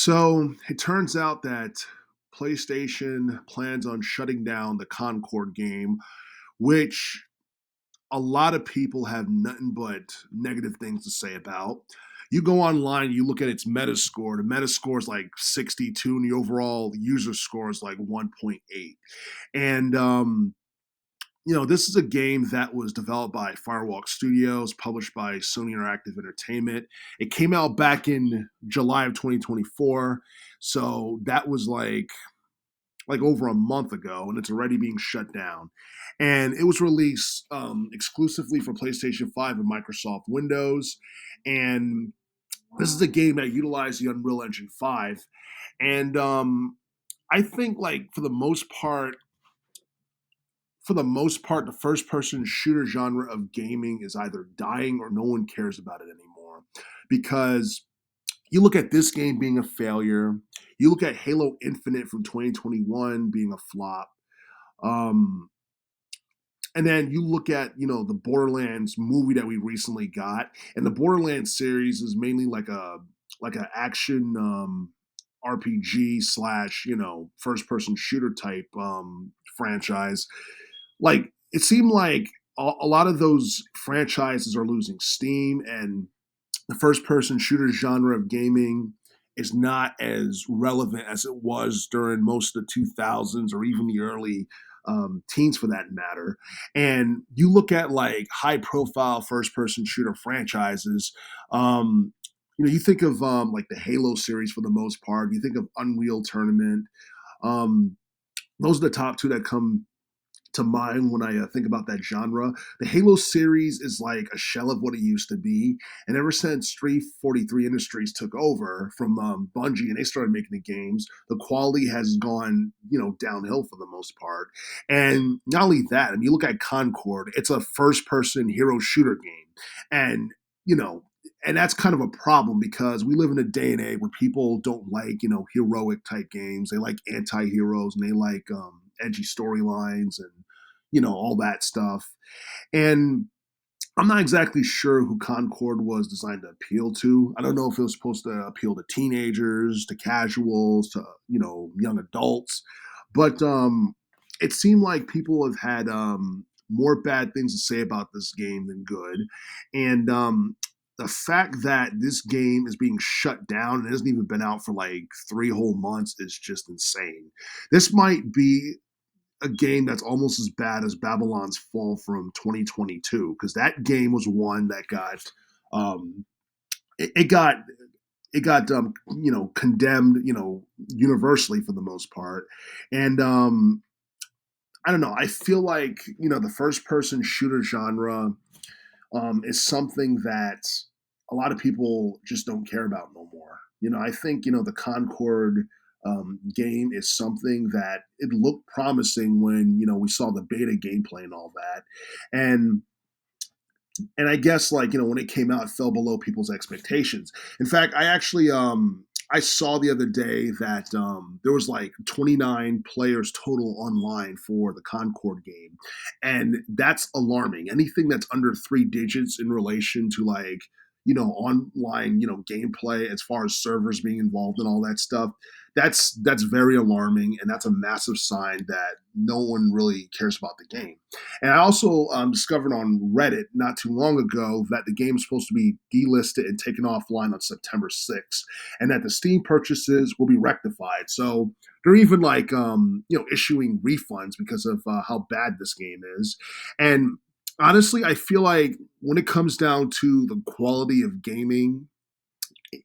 So it turns out that PlayStation plans on shutting down the Concord game, which a lot of people have nothing but negative things to say about. You go online, you look at its Metascore. The Metascore is like 62, and the overall user score is like 1.8. And this is a game that was developed by Firewalk Studios, published by Sony Interactive Entertainment. It came out back in July of 2024, so that was like over a month ago, and it's already being shut down. And it was released exclusively for PlayStation 5 and Microsoft Windows. And this is a game that utilized the Unreal Engine 5. And I think, like, for the most part, the first person shooter genre of gaming is either dying or no one cares about it anymore. Because you look at this game being a failure, you look at Halo Infinite from 2021 being a flop, um, and then you look at the Borderlands movie that we recently got, and the Borderlands series is mainly like a action RPG slash first person shooter type franchise. Like, it seemed like a lot of those franchises are losing steam, and the first person shooter genre of gaming is not as relevant as it was during most of the 2000s or even the early teens for that matter. And you look at like high profile first person shooter franchises. um, you think of like the Halo series for the most part. You think of Unreal Tournament. um, those are the top two that come to mind when I think about that genre. The Halo series is like a shell of what it used to be, and ever since 343 Industries took over from Bungie and they started making the games, the quality has gone downhill for the most part. And not only that, I mean, you look at Concord, it's a first-person hero shooter game, and you know. And that's kind of a problem because we live in a day and age where people don't like, heroic type games. They like anti-heroes and they like edgy storylines and all that stuff. And I'm not exactly sure who Concord was designed to appeal to. I don't know if it was supposed to appeal to teenagers, to casuals, to young adults, but it seemed like people have had more bad things to say about this game than good. And the fact that this game is being shut down and hasn't even been out for like 3 whole months is just insane. This might be a game that's almost as bad as Babylon's Fall from 2022, because that game was one that got um, it got condemned universally for the most part. And I don't know, I feel like the first person shooter genre is something that a lot of people just don't care about no more. I think the Concord game is something that it looked promising when we saw the beta gameplay and all that, and I guess, like, when it came out, it fell below people's expectations. In fact, I saw the other day that there was like 29 players total online for the Concord game, and that's alarming. Anything that's under 3 digits in relation to like online gameplay, as far as servers being involved and all that stuff, that's very alarming, and that's a massive sign that no one really cares about the game. And I also discovered on Reddit not too long ago that the game is supposed to be delisted and taken offline on September 6th, and that the Steam purchases will be rectified. So they're even like issuing refunds because of how bad this game is. And honestly, I feel like when it comes down to the quality of gaming,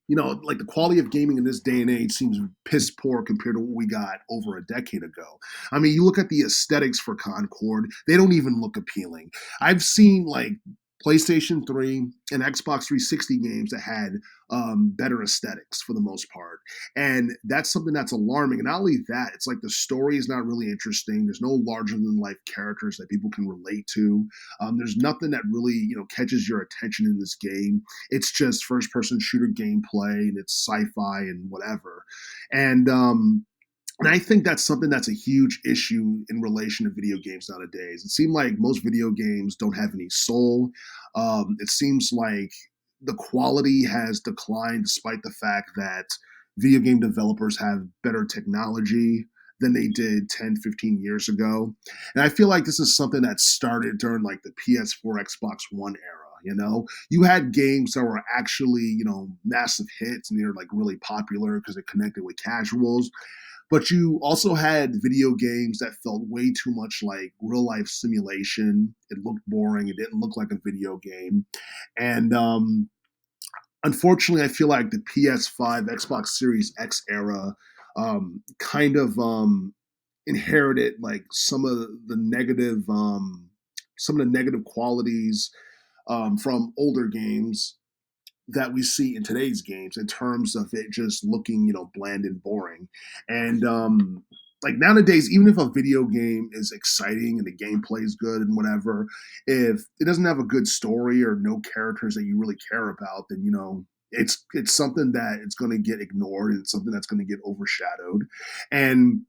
like the quality of gaming in this day and age seems piss poor compared to what we got over a decade ago. I mean, you look at the aesthetics for Concord, they don't even look appealing. I've seen like PlayStation 3 and Xbox 360 games that had better aesthetics for the most part. And that's something that's alarming. And not only that, it's like the story is not really interesting. There's no larger than life characters that people can relate to. There's nothing that really, catches your attention in this game. It's just first person shooter gameplay, and it's sci-fi and whatever. And and I think that's something that's a huge issue in relation to video games nowadays. It seems like most video games don't have any soul. It seems like the quality has declined despite the fact that video game developers have better technology than they did 10, 15 years ago. And I feel like this is something that started during like the PS4, Xbox One era. You know, you had games that were actually, massive hits and they're like really popular because it connected with casuals. But you also had video games that felt way too much like real life simulation. It looked boring. It didn't look like a video game. And unfortunately, I feel like the PS5, Xbox Series X era kind of inherited like some of the negative qualities from older games that we see in today's games in terms of it just looking, bland and boring. And like nowadays, even if a video game is exciting and the gameplay is good and whatever, if it doesn't have a good story or no characters that you really care about, then it's something that it's going to get ignored and it's something that's going to get overshadowed. And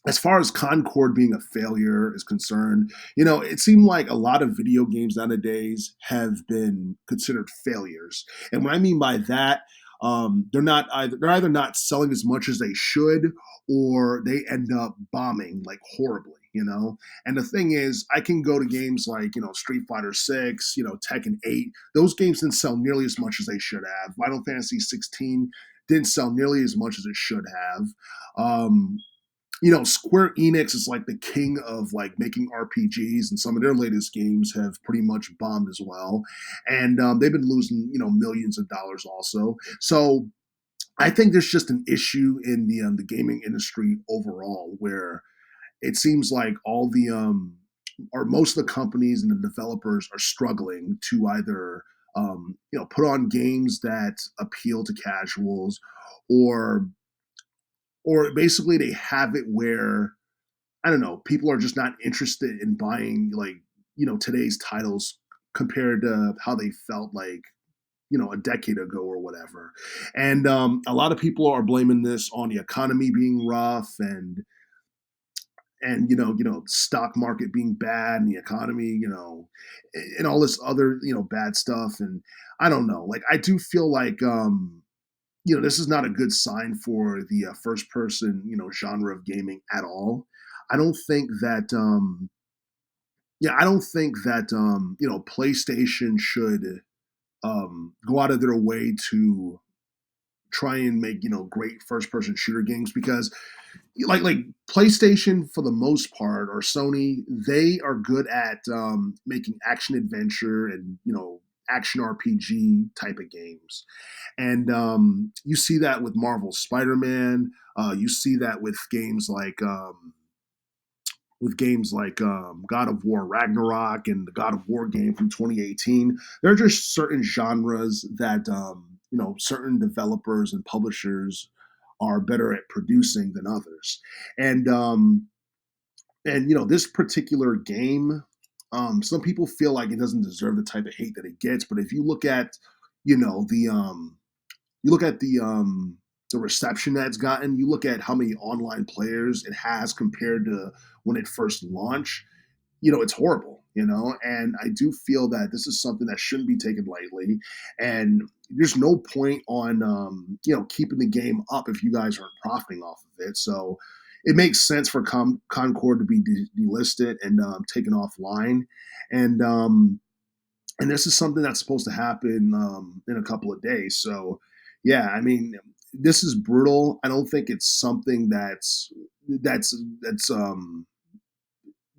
as far as Concord being a failure is concerned, it seemed like a lot of video games nowadays have been considered failures. And what I mean by that, they're either not selling as much as they should, or they end up bombing like horribly. And the thing is, I can go to games like Street Fighter 6, Tekken 8. Those games didn't sell nearly as much as they should have. Final Fantasy 16 didn't sell nearly as much as it should have. Square Enix is like the king of like making RPGs, and some of their latest games have pretty much bombed as well. And they've been losing, millions of dollars also. So I think there's just an issue in the gaming industry overall, where it seems like all the or most of the companies and the developers are struggling to either put on games that appeal to casuals, or basically they have it where, I don't know, people are just not interested in buying like today's titles compared to how they felt like a decade ago or whatever. And a lot of people are blaming this on the economy being rough, and stock market being bad, and the economy, and all this other bad stuff. And I don't know, like I do feel like this is not a good sign for the first person, genre of gaming at all. I don't think that, I don't think that, PlayStation should go out of their way to try and make, great first person shooter games, because like PlayStation for the most part, or Sony, they are good at making action adventure and action RPG type of games. And you see that with Marvel Spider-Man. You see that with games like God of War Ragnarok and the God of War game from 2018. There are just certain genres that certain developers and publishers are better at producing than others. And this particular game, some people feel like it doesn't deserve the type of hate that it gets. But if you look at the you look at the reception that it's gotten. You look at how many online players it has compared to when it first launched. It's horrible. And I do feel that this is something that shouldn't be taken lightly. And there's no point on keeping the game up if you guys aren't profiting off of it. So it makes sense for Concord to be delisted and taken offline. And this is something that's supposed to happen in a couple of days. So, yeah, I mean, this is brutal. I don't think it's something that's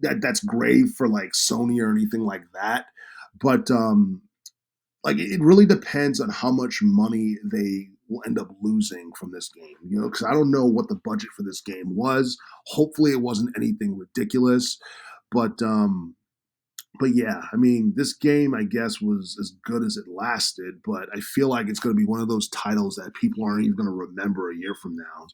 that's grave for like Sony or anything like that. But like it really depends on how much money they will end up losing from this game. Because I don't know what the budget for this game was. Hopefully, it wasn't anything ridiculous. But yeah, I mean, this game, I guess, was as good as it lasted, but I feel like it's going to be one of those titles that people aren't even going to remember a year from now.